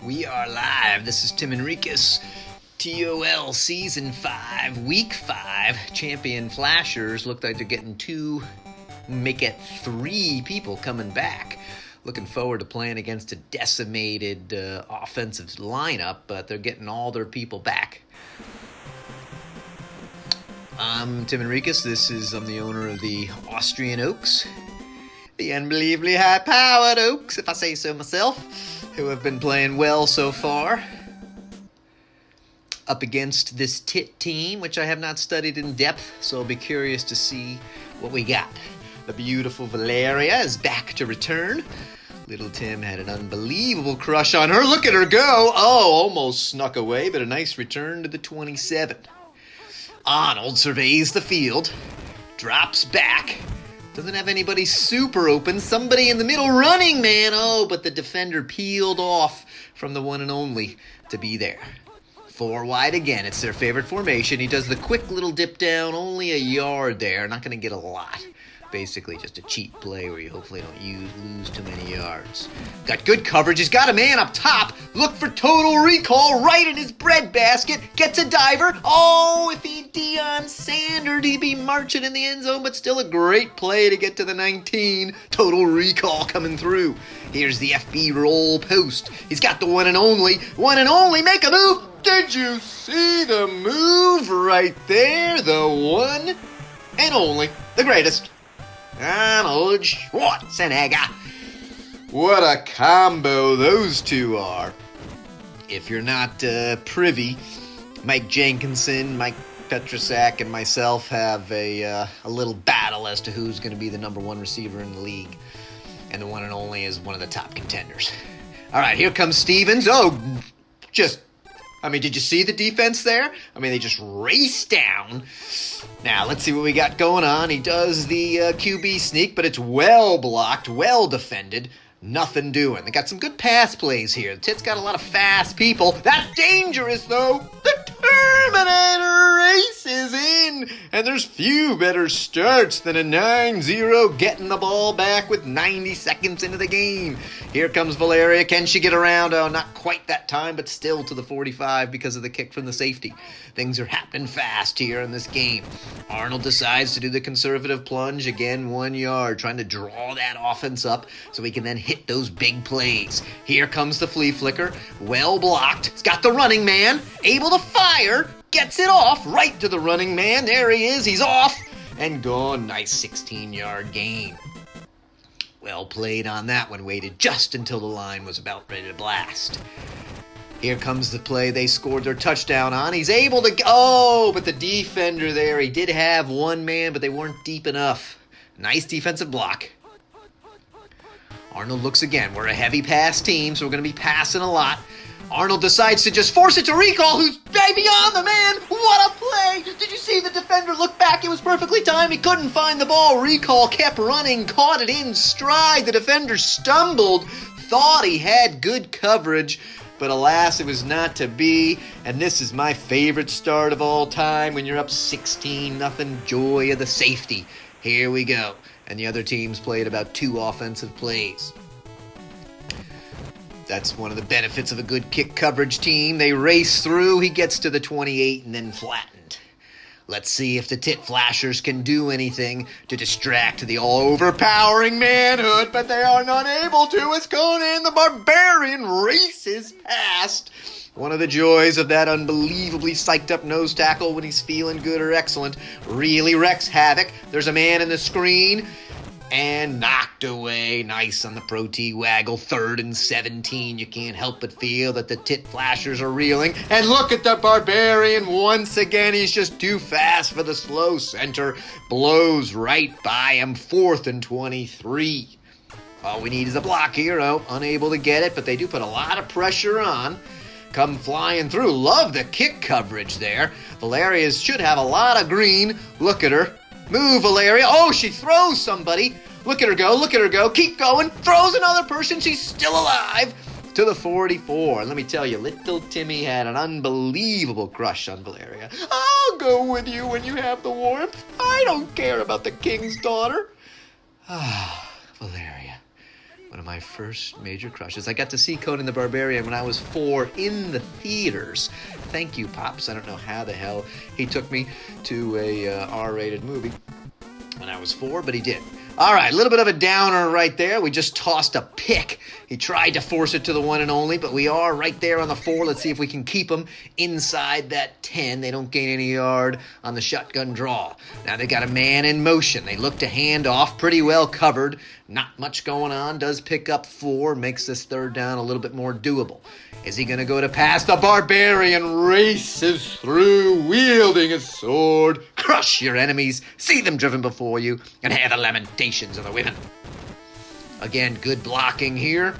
We are live. This is Tim Enriquez. TOL Season 5, Week 5. Champion Flashers look like they're getting 2, make it 3 people coming back. Looking forward to playing against a decimated offensive lineup, but they're getting all their people back. I'm Tim Enriquez. I'm the owner of the Austrian Oaks. The unbelievably high-powered Oaks, if I say so myself, who have been playing well so far. Up against this TIT team, which I have not studied in depth, so I'll be curious to see what we got. The beautiful Valeria is back to return. Little Tim had an unbelievable crush on her. Look at her go! Oh, almost snuck away, but a nice return to the 27. Arnold surveys the field, drops back. Doesn't have anybody super open. Somebody in the middle running, man. Oh, but the defender peeled off from the one and only to be there. 4 wide again. It's their favorite formation. He does the quick little dip down, only a yard there. Not going to get a lot. Basically just a cheap play where you hopefully don't lose too many yards. Got good coverage. He's got a man up top. Look for total recall right in his breadbasket. Gets a diver. Oh, if he Deion Sanders, he'd be marching in the end zone, but still a great play to get to the 19. Total recall coming through. Here's the FB roll post. He's got the one and only. One and only. Make a move. Did you see the move right there? The one and only. The greatest. Arnold Schwarzenegger. What a combo those two are. If you're not privy, Mike Jenkinson, Mike Petrosak, and myself have a little battle as to who's going to be the number 1 receiver in the league. And the one and only is one of the top contenders. All right, here comes Stevens. Oh, did you see the defense there? They just raced down. Now, let's see what we got going on. He does the QB sneak, but it's well blocked, well defended. Nothing doing. They got some good pass plays here. The Tit's got a lot of fast people. That's dangerous, though. The Terminator races in. And there's few better starts than a 9-0 getting the ball back with 90 seconds into the game. Here comes Valeria. Can she get around? Oh, not quite that time, but still to the 45 because of the kick from the safety. Things are happening fast here in this game. Arnold decides to do the conservative plunge. Again, 1 yard, trying to draw that offense up so he can then hit those big plays. Here comes the flea flicker. Well blocked. He's got the running man. Able to fire. Gets it off right to the running man. There he is. He's off and gone. Nice 16-yard gain. Well played on that one. Waited just until the line was about ready to blast. Here comes the play they scored their touchdown on. He's able to... Oh, but the defender there, he did have one man, but they weren't deep enough. Nice defensive block. Arnold looks again. We're a heavy pass team, so we're going to be passing a lot. Arnold decides to just force it to recall. Who's beyond the man? What a play! Did you see the defender look back? It was perfectly timed. He couldn't find the ball. Recall kept running, caught it in stride. The defender stumbled, thought he had good coverage, but alas, it was not to be. And this is my favorite start of all time when you're up 16-0. Joy of the safety. Here we go. And the other teams played about 2 offensive plays. That's one of the benefits of a good kick coverage team. They race through. He gets to the 28 and then flattened. Let's see if the Tit Flashers can do anything to distract the all-overpowering manhood, but they are not able to as Conan the Barbarian races past. One of the joys of that unbelievably psyched-up nose tackle when he's feeling good or excellent really wreaks havoc. There's a man in the screen. And knocked away. Nice on the Pro-T waggle. 3rd and 17. You can't help but feel that the Tit Flashers are reeling. And look at the Barbarian once again. He's just too fast for the slow center. Blows right by him. 4th and 23. All we need is a block here. Oh, unable to get it, but they do put a lot of pressure on. Come flying through. Love the kick coverage there. Valeria should have a lot of green. Look at her. Move, Valeria. Oh, she throws somebody. Look at her go. Look at her go. Keep going. Throws another person. She's still alive. To the 44. And let me tell you, little Timmy had an unbelievable crush on Valeria. I'll go with you when you have the warmth. I don't care about the king's daughter. Ah, Valeria. One of my first major crushes. I got to see Conan the Barbarian when I was 4 in the theaters. Thank you, Pops. I don't know how the hell he took me to a R-rated movie when I was 4, but he did. All right, a little bit of a downer right there. We just tossed a pick. He tried to force it to the one and only, but we are right there on the 4. Let's see if we can keep them inside that 10. They don't gain any yard on the shotgun draw. Now they got a man in motion. They look to hand off, pretty well covered. Not much going on. Does pick up 4, makes this third down a little bit more doable. Is he going to go to pass? The Barbarian races through, wielding his sword. Crush your enemies, see them driven before you, and hear the lamentations of the women. Again, good blocking here.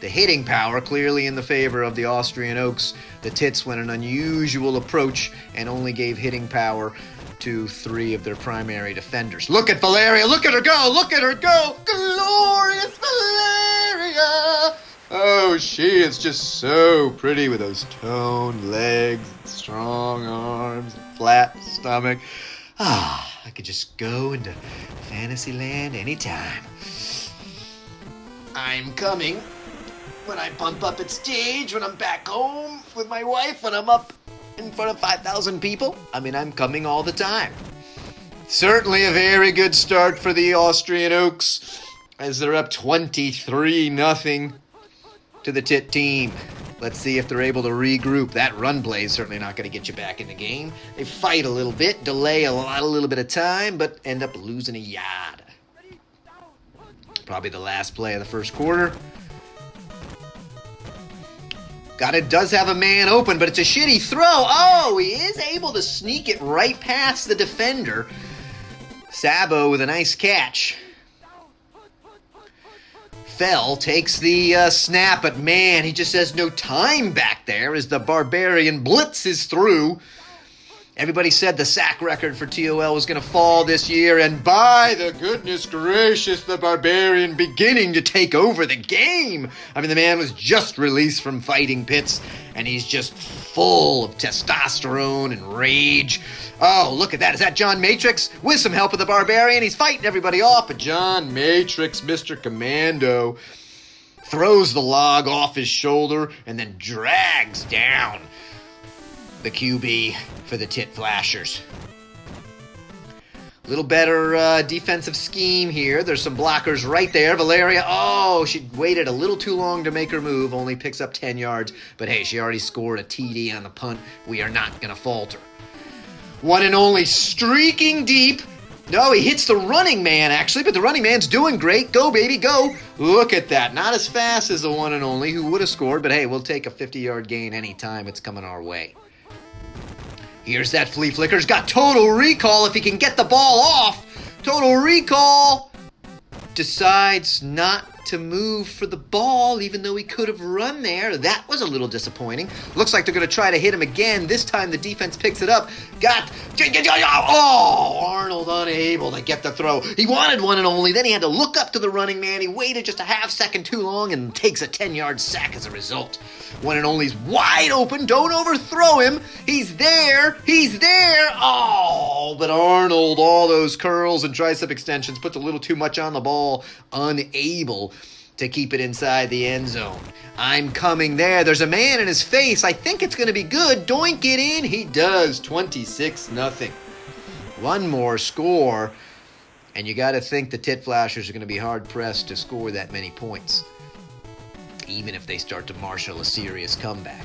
The hitting power clearly in the favor of the Austrian Oaks. The Tits went an unusual approach and only gave hitting power to 3 of their primary defenders. Look at Valeria, look at her go, look at her go. Glorious Valeria. Oh, she is just so pretty with those toned legs, strong arms, flat stomach. Ah, I could just go into Fantasyland anytime. I'm coming when I bump up at stage, when I'm back home with my wife, when I'm up in front of 5,000 people. I mean, I'm coming all the time. Certainly a very good start for the Austrian Oaks as they're up 23-0 to the Tit team. Let's see if they're able to regroup. That run play is certainly not going to get you back in the game. They fight a little bit, delay a little bit of time, but end up losing a yard. Probably the last play of the first quarter. Does have a man open, but it's a shitty throw. Oh, he is able to sneak it right past the defender. Sabo with a nice catch. Fell takes the snap, but man, he just has no time back there as the Barbarian blitzes through. Everybody said the sack record for TOL was going to fall this year, and by the goodness gracious, the Barbarian beginning to take over the game. I mean, the man was just released from fighting pits, and he's just full of testosterone and rage. Oh, look at that. Is that John Matrix? With some help of the Barbarian, he's fighting everybody off, but John Matrix, Mr. Commando, throws the log off his shoulder and then drags down the QB for the Tit Flashers. A little better defensive scheme here. There's some blockers right there. Valeria, oh, she waited a little too long to make her move. Only picks up 10 yards. But hey, she already scored a TD on the punt. We are not going to falter. One and only streaking deep. No, he hits the running man, actually, but the running man's doing great. Go, baby, go. Look at that. Not as fast as the one and only who would have scored, but hey, we'll take a 50-yard gain anytime it's coming our way. Here's that flea flicker. He's got total recall if he can get the ball off. Total recall. Decides not to move for the ball, even though he could have run there. That was a little disappointing. Looks like they're going to try to hit him again. This time the defense picks it up. Oh, Arnold unable to get the throw. He wanted one and only. Then he had to look up to the running man. He waited just a half second too long and takes a 10-yard sack as a result. One and only's wide open. Don't overthrow him. He's there. He's there. Oh, but Arnold, all those curls and tricep extensions, puts a little too much on the ball. Unable to keep it inside the end zone. I'm coming there. There's a man in his face. I think it's going to be good. Doink it in. He does. 26-0. One more score, and you got to think the Tit Flashers are going to be hard-pressed to score that many points, even if they start to marshal a serious comeback.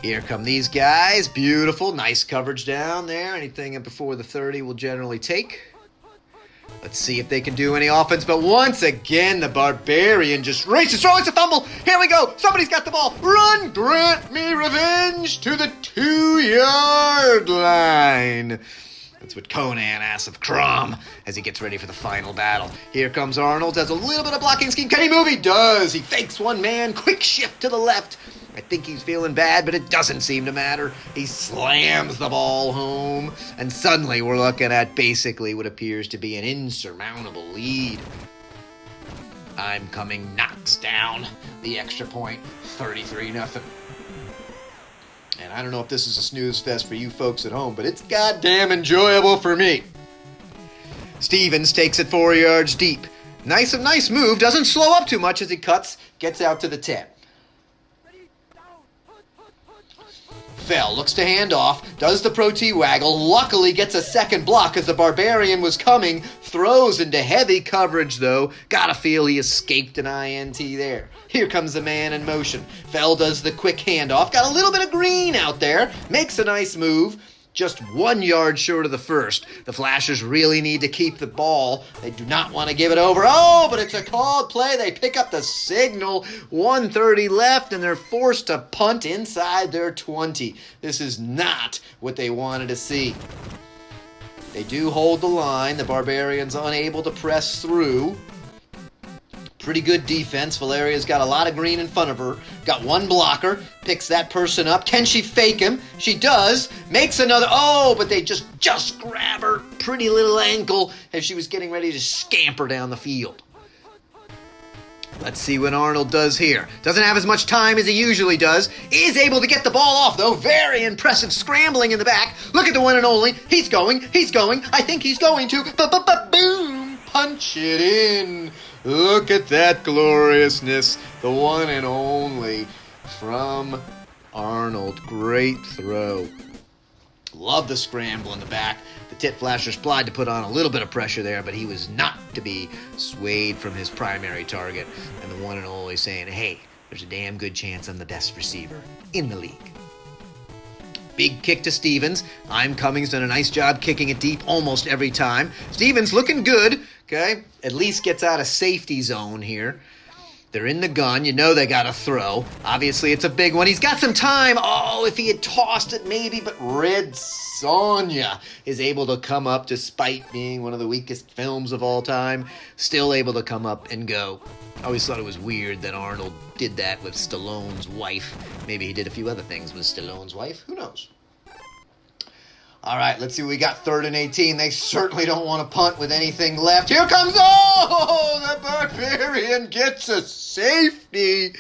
Here come these guys. Beautiful. Nice coverage down there. Anything before the 30 will generally take. Let's see if they can do any offense, but once again, the Barbarian just races. Oh, it's a fumble. Here we go. Somebody's got the ball. Run, grant me revenge to the 2-yard line. That's what Conan asks of COMM as he gets ready for the final battle. Here comes Arnold. Does a little bit of blocking scheme. Can he move? He does. He fakes one man. Quick shift to the left. I think he's feeling bad, but it doesn't seem to matter. He slams the ball home, and suddenly we're looking at basically what appears to be an insurmountable lead. I'm coming knocks down the extra point, 33-0. And I don't know if this is a snooze fest for you folks at home, but it's goddamn enjoyable for me. Stevens takes it 4 yards deep. Nice move. Doesn't slow up too much as he cuts. Gets out to the 10. Fell, looks to hand off, does the Pro T waggle, luckily gets a second block as the Barbarian was coming, throws into heavy coverage though, gotta feel he escaped an INT there. Here comes the man in motion. Fell does the quick handoff, got a little bit of green out there, makes a nice move, just 1 yard short of the first. The Flashers really need to keep the ball. They do not want to give it over. Oh, but it's a called play. They pick up the signal. 1:30 left, and they're forced to punt inside their 20. This is not what they wanted to see. They do hold the line. The Barbarians unable to press through. Pretty good defense. Valeria's got a lot of green in front of her. Got one blocker. Picks that person up. Can she fake him? She does. Makes another. Oh, but they just grab her pretty little ankle as she was getting ready to scamper down the field. Let's see what Arnold does here. Doesn't have as much time as he usually does. Is able to get the ball off, though. Very impressive scrambling in the back. Look at the one and only. He's going. I think he's going to. Boom. Punch it in. Look at that gloriousness. The one and only from Arnold. Great throw. Love the scramble in the back. The Tit Flashers tried to put on a little bit of pressure there, but he was not to be swayed from his primary target. And the one and only saying, hey, there's a damn good chance I'm the best receiver in the league. Big kick to Stevens. I'm Cummings done a nice job kicking it deep almost every time. Stevens looking good, okay? At least gets out of safety zone here. They're in the gun. You know they got to throw. Obviously, it's a big one. He's got some time. Oh, if he had tossed it, maybe. But Red Sonja is able to come up despite being one of the weakest films of all time. Still able to come up and go. I always thought it was weird that Arnold did that with Stallone's wife. Maybe he did a few other things with Stallone's wife. Who knows? All right, let's see what we got. 3rd and 18. They certainly don't want to punt with anything left. Here comes, oh, the Barbarian gets a safety.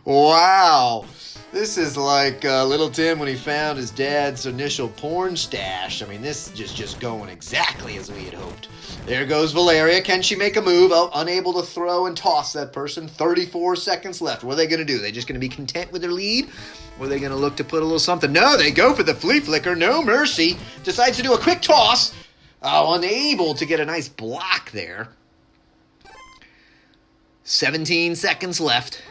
Wow. This is like little Tim when he found his dad's initial porn stash. I mean, this is just going exactly as we had hoped. There goes Valeria. Can she make a move? Oh, unable to throw and toss that person. 34 seconds left. What are they going to do? Are they just going to be content with their lead? Or are they going to look to put a little something? No, they go for the flea flicker. No mercy. Decides to do a quick toss. Oh, unable to get a nice block there. 17 seconds left.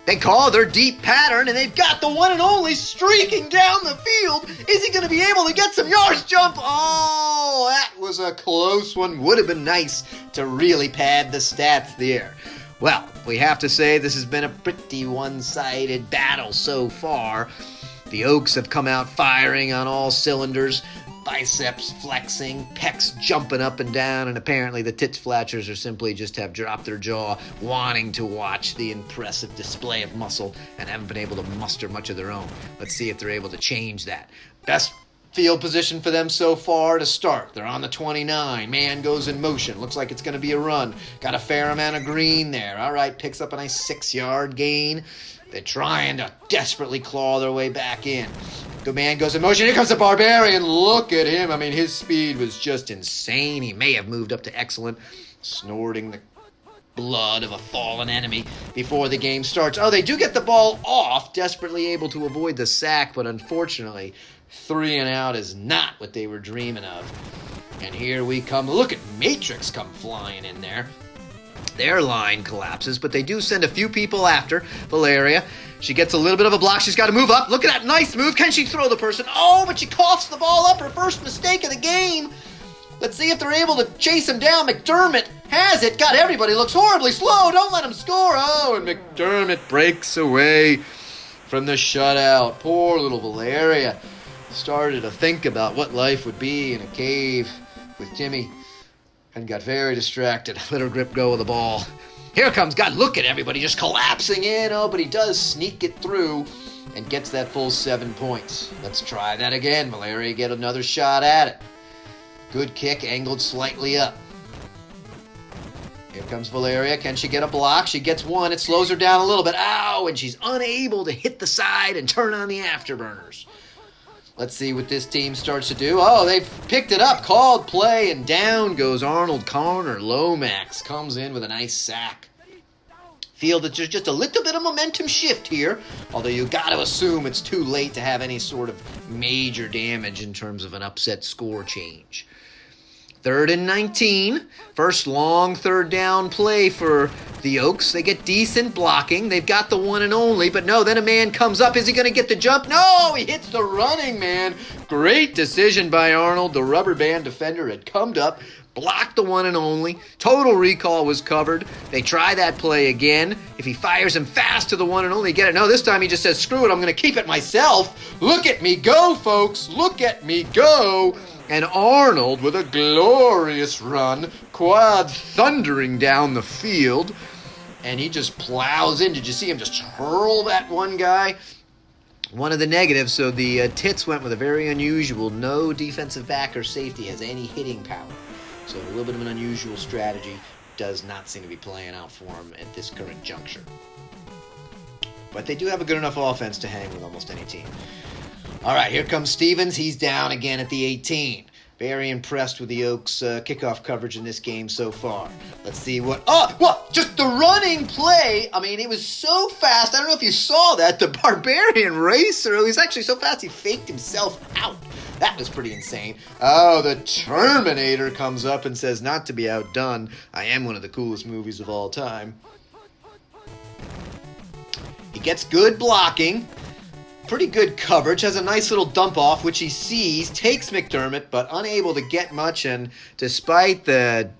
They call their deep pattern, and they've got the one and only streaking down the field. Is he going to be able to get some yards? Jump. Oh, that was a close one. Would have been nice to really pad the stats there. Well, we have to say this has been a pretty one-sided battle so far. The Oaks have come out firing on all cylinders. Biceps flexing, pecs jumping up and down, and apparently the Tit Flashers are simply just have dropped their jaw, wanting to watch the impressive display of muscle and haven't been able to muster much of their own. Let's see if they're able to change that. Best field position for them so far to start. They're on the 29. Man goes in motion. Looks like it's going to be a run. Got a fair amount of green there. All right, picks up a nice 6-yard gain. They're trying to desperately claw their way back in. The man goes in motion. Here comes the Barbarian. Look at him. I mean, his speed was just insane. He may have moved up to excellent, snorting the blood of a fallen enemy before the game starts. Oh, they do get the ball off, desperately able to avoid the sack, but unfortunately, 3 and out is not what they were dreaming of. And here we come. Look at Matrix come flying in there. Their line collapses, but they do send a few people after Valeria. She gets a little bit of a block. She's got to move up. Look at that nice move. Can she throw the person? Oh, but she coughs the ball up. Her first mistake of the game. Let's see if they're able to chase him down. McDermott has it. Got everybody. Looks horribly slow. Don't let him score. Oh, and McDermott breaks away from the shutout. Poor little Valeria. Started to think about what life would be in a cave with Timmy and got very distracted. Let her grip go with the ball. Here comes, God, look at everybody just collapsing in. Oh, but he does sneak it through and gets that full 7 points. Let's try that again. Valeria get another shot at it. Good kick, angled slightly up. Here comes Valeria. Can she get a block? She gets one. It slows her down a little bit. Ow, and she's unable to hit the side and turn on the afterburners. Let's see what this team starts to do. Oh, they've picked it up. Called play, and down goes Arnold. Corner. Lomax comes in with a nice sack. Feel that there's just a little bit of momentum shift here, although you got to assume it's too late to have any sort of major damage in terms of an upset score change. 3rd and 19. First long third down play for the Oaks. They get decent blocking. They've got the one and only, but no, then a man comes up. Is he going to get the jump? No, he hits the running man. Great decision by Arnold. The rubber band defender had come up, blocked the one and only. Total recall was covered. They try that play again. If he fires him fast to the one and only, get it. No, this time he just says, screw it, I'm going to keep it myself. Look at me go, folks. Look at me go. And Arnold, with a glorious run, quad thundering down the field, and he just plows in. Did you see him just hurl that one guy? One of the negatives, so the Tits went with a very unusual, no defensive back or safety has any hitting power. So a little bit of an unusual strategy does not seem to be playing out for him at this current juncture. But they do have a good enough offense to hang with almost any team. All right, here comes Stevens. He's down again at the 18. Very impressed with the Oaks' kickoff coverage in this game so far. Let's see what... Oh, what? Just the running play. I mean, it was so fast. I don't know if you saw that. The Barbarian racer. He was actually so fast he faked himself out. That was pretty insane. Oh, the Terminator comes up and says, not to be outdone, I am one of the coolest movies of all time. He gets good blocking. Pretty good coverage, has a nice little dump off, which he sees, takes McDermott, but unable to get much, and despite the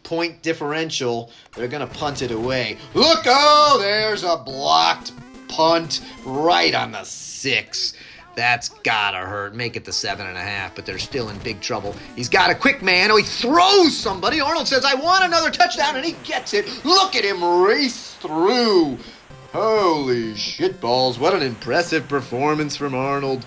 point differential, they're going to punt it away. Look, oh, there's a blocked punt right on the 6. That's gotta hurt. Make it the 7.5, but they're still in big trouble. He's got a quick man. Oh, he throws somebody. Arnold says, I want another touchdown, and he gets it. Look at him race through. Holy shitballs, what an impressive performance from Arnold.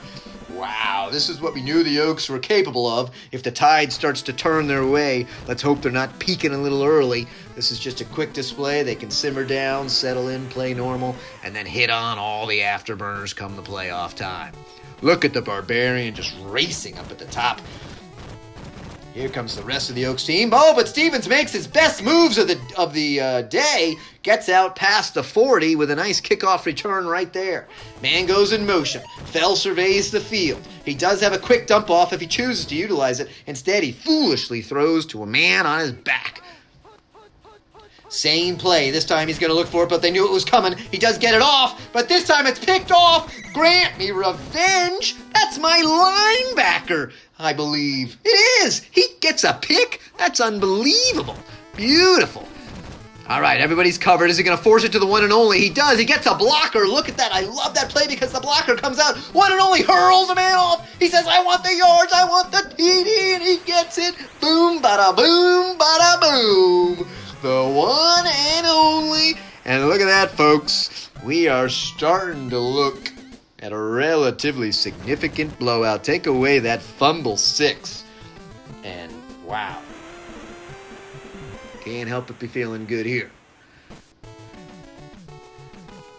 Wow, this is what we knew the Oaks were capable of. If the tide starts to turn their way, let's hope they're not peaking a little early. This is just a quick display. They can simmer down, settle in, play normal, and then hit on all the afterburners come the playoff time. Look at the Barbarian just racing up at the top. Here comes the rest of the Oaks team. Oh, but Stevens makes his best moves of the day. Gets out past the 40 with a nice kickoff return right there. Man goes in motion. Fell surveys the field. He does have a quick dump off if he chooses to utilize it. Instead, he foolishly throws to a man on his back. Same play. This time he's going to look for it, but they knew it was coming. He does get it off, but this time it's picked off. Grant me revenge. That's my linebacker, I believe. It is. He gets a pick. That's unbelievable. Beautiful. All right, everybody's covered. Is he going to force it to the one and only? He does. He gets a blocker. Look at that. I love that play because the blocker comes out. One and only hurls the man off. He says, I want the yards. I want the TD, and he gets it. Boom, bada boom, bada boom. The one and only. And look at that, folks. We are starting to look at a relatively significant blowout. Take away that fumble 6. And wow. Can't help but be feeling good here.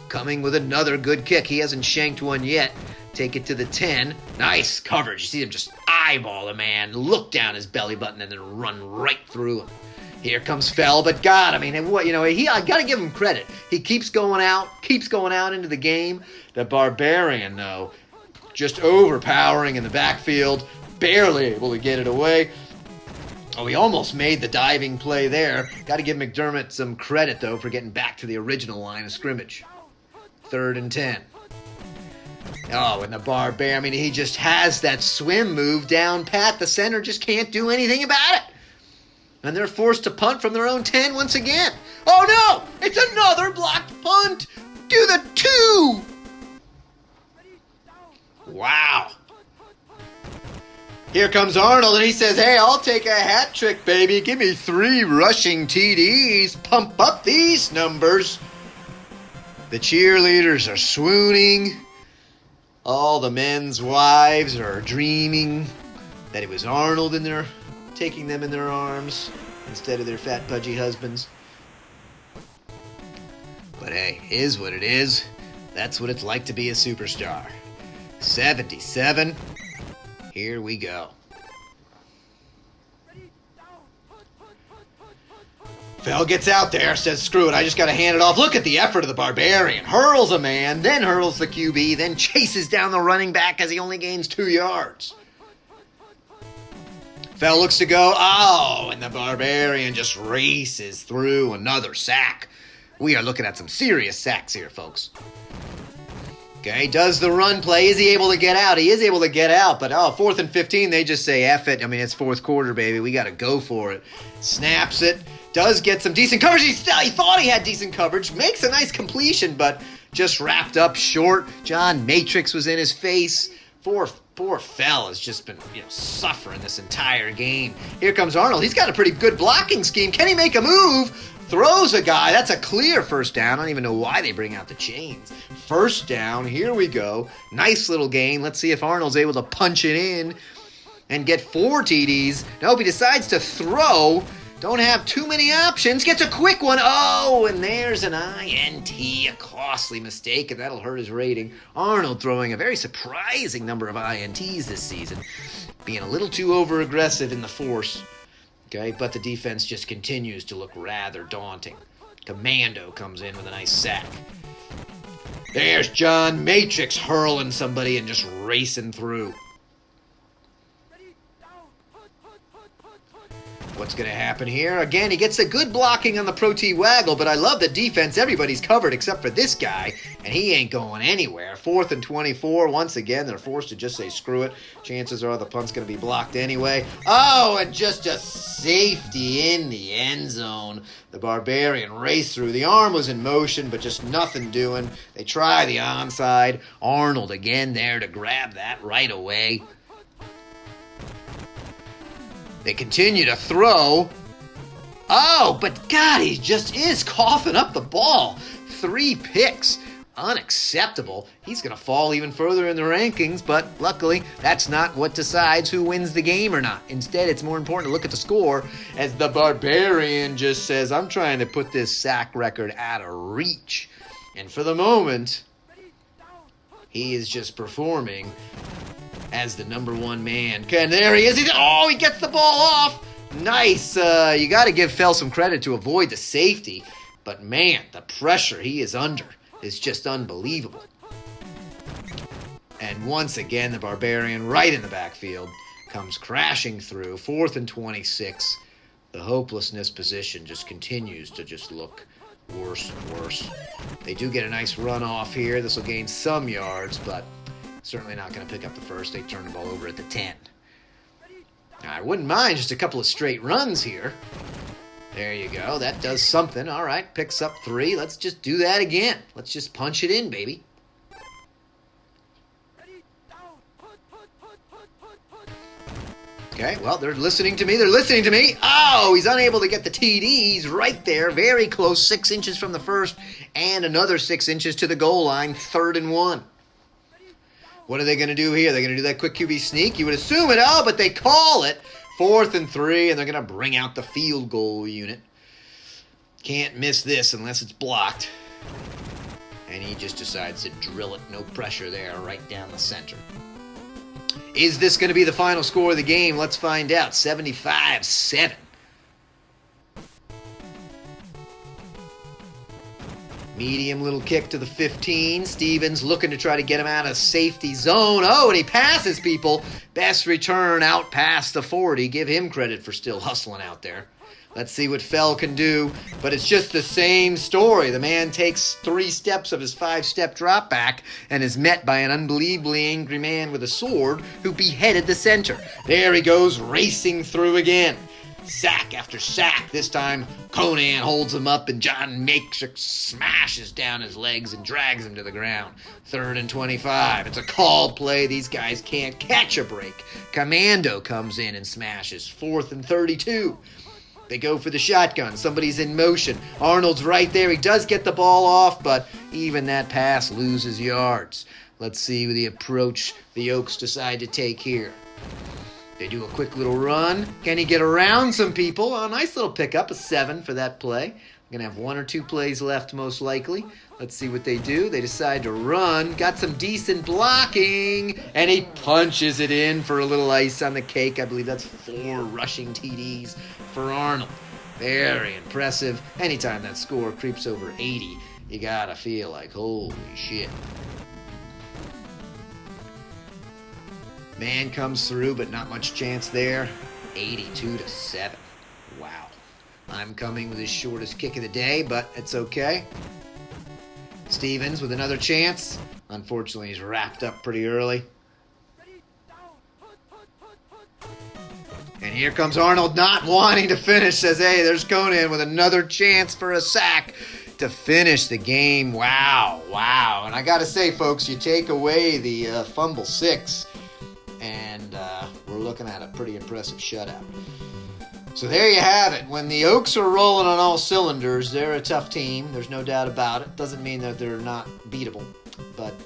Coming with another good kick. He hasn't shanked one yet. Take it to the 10. Nice coverage. You see him just eyeball a man, look down his belly button, and then run right through him. Here comes Fell, but God, I mean, I got to give him credit. He keeps going out into the game. The Barbarian, though, just overpowering in the backfield, barely able to get it away. Oh, he almost made the diving play there. Got to give McDermott some credit, though, for getting back to the original line of scrimmage. 3rd and 10. Oh, and the Barbarian, I mean, he just has that swim move down pat. The center just can't do anything about it. And they're forced to punt from their own 10 once again. Oh, no! It's another blocked punt to the 2! Wow. Here comes Arnold, and he says, hey, I'll take a hat trick, baby. Give me 3 rushing TDs. Pump up these numbers. The cheerleaders are swooning. All the men's wives are dreaming that it was Arnold in there, taking them in their arms instead of their fat, pudgy husbands. But hey, is what it is. That's what it's like to be a superstar. 77 Here we go. Fell gets out there, says, screw it, I just got to hand it off. Look at the effort of the Barbarian. Hurls a man, then hurls the QB, then chases down the running back as he only gains 2 yards. Fell looks to go, and the Barbarian just races through. Another sack. We are looking at some serious sacks here, folks. Okay, does the run play. Is he able to get out? He is able to get out, but 4th and 15, they just say, F it. I mean, it's fourth quarter, baby. We got to go for it. Snaps it. Does get some decent coverage. He thought he had decent coverage. Makes a nice completion, but just wrapped up short. John Matrix was in his face. Poor Fell has just been suffering this entire game. Here comes Arnold. He's got a pretty good blocking scheme. Can he make a move? Throws a guy. That's a clear first down. I don't even know why they bring out the chains. First down. Here we go. Nice little gain. Let's see if Arnold's able to punch it in and get 4 TDs. Nope, he decides to throw. Don't have too many options. Gets a quick one. And there's an INT. A costly mistake, and that'll hurt his rating. Arnold throwing a very surprising number of INTs this season. Being a little too over-aggressive in the force. Okay, but the defense just continues to look rather daunting. Commando comes in with a nice sack. There's John Matrix hurling somebody and just racing through. What's going to happen here? Again, he gets a good blocking on the Pro T Waggle, but I love the defense. Everybody's covered except for this guy, and he ain't going anywhere. 4th and 24. Once again, they're forced to just say screw it. Chances are the punt's going to be blocked anyway. And just a safety in the end zone. The Barbarian raced through. The arm was in motion, but just nothing doing. They try the onside. Arnold again there to grab that right away. They continue to throw. But God, he just is coughing up the ball. 3 picks. Unacceptable. He's going to fall even further in the rankings, but luckily, that's not what decides who wins the game or not. Instead, it's more important to look at the score as the Barbarian just says, I'm trying to put this sack record out of reach. And for the moment, he is just performing as the number 1 man. And there he is. He gets the ball off. Nice. You got to give Fell some credit to avoid the safety. But man, the pressure he is under is just unbelievable. And once again, the Barbarian right in the backfield comes crashing through. 4th and 26. The hopelessness position just continues to just look worse and worse. They do get a nice run off here. This will gain some yards, but certainly not going to pick up the first. They turn the ball over at the 10. Now, I wouldn't mind just a couple of straight runs here. There you go. That does something. All right, picks up 3. Let's just do that again. Let's just punch it in, baby. Okay, well, they're listening to me. He's unable to get the TDs right there. Very close, 6 inches from the first, and another 6 inches to the goal line. 3rd and 1. What are they going to do here? They're going to do that quick QB sneak. You would assume it. But they call it. 4th and 3, and they're going to bring out the field goal unit. Can't miss this unless it's blocked. And he just decides to drill it. No pressure there, right down the center. Is this going to be the final score of the game? Let's find out. 75-7. Medium little kick to the 15. Stevens looking to try to get him out of safety zone. And he passes people. Best return out past the 40. Give him credit for still hustling out there. Let's see what Fell can do. But it's just the same story. The man takes 3 steps of his 5-step drop back and is met by an unbelievably angry man with a sword who beheaded the center. There he goes, racing through again. Sack after sack. This time, Conan holds him up, and John Matrix smashes down his legs and drags him to the ground. 3rd and 25. It's a called play. These guys can't catch a break. Commando comes in and smashes. 4th and 32. They go for the shotgun. Somebody's in motion. Arnold's right there. He does get the ball off, but even that pass loses yards. Let's see the approach the Oaks decide to take here. They do a quick little run. Can he get around some people? A nice little pickup, a 7 for that play. Gonna have 1 or 2 plays left most likely. Let's see what they do. They decide to run. Got some decent blocking. And he punches it in for a little ice on the cake. I believe that's 4 rushing TDs for Arnold. Very impressive. Anytime that score creeps over 80, you gotta feel like, holy shit. Man comes through, but not much chance there. 82-7. Wow. I'm coming with his shortest kick of the day, but it's okay. Stevens with another chance. Unfortunately, he's wrapped up pretty early. And here comes Arnold not wanting to finish. Says, hey, there's Conan with another chance for a sack to finish the game. Wow, wow. And I got to say, folks, you take away the fumble 6, and we're looking at a pretty impressive shutout. So there you have it. When the Oaks are rolling on all cylinders, they're a tough team. There's no doubt about it. Doesn't mean that they're not beatable, but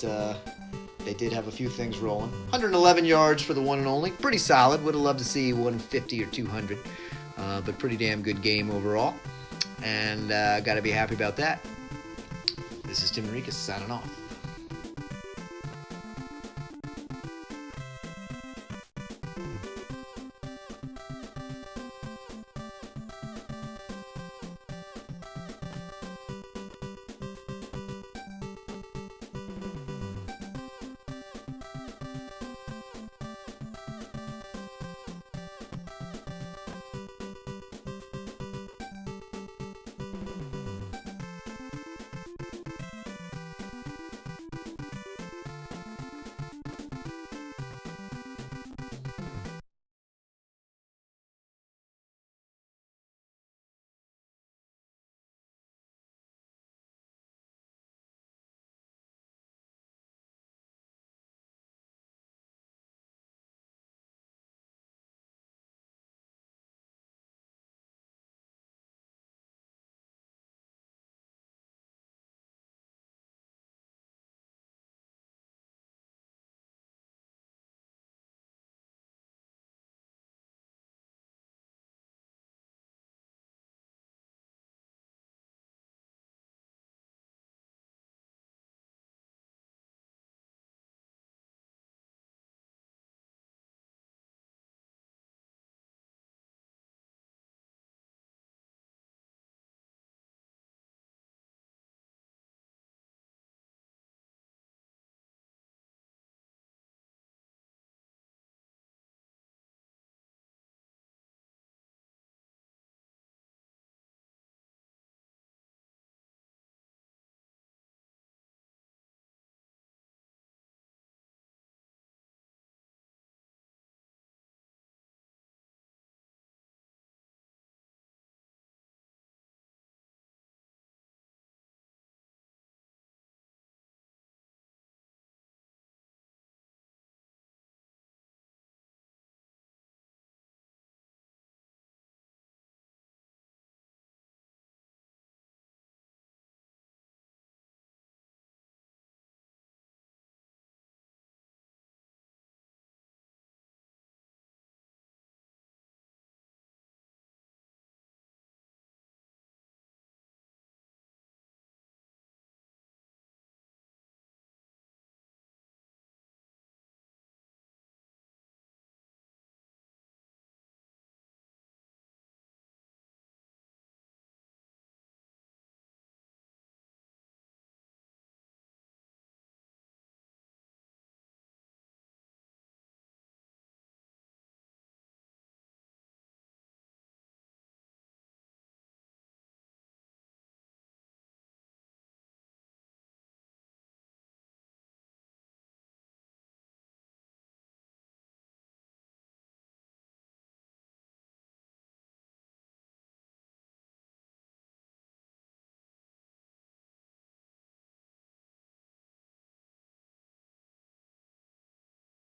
they did have a few things rolling. 111 yards for the one and only. Pretty solid. Would have loved to see 150 or 200, but pretty damn good game overall. And got to be happy about that. This is Tim Enriquez signing off.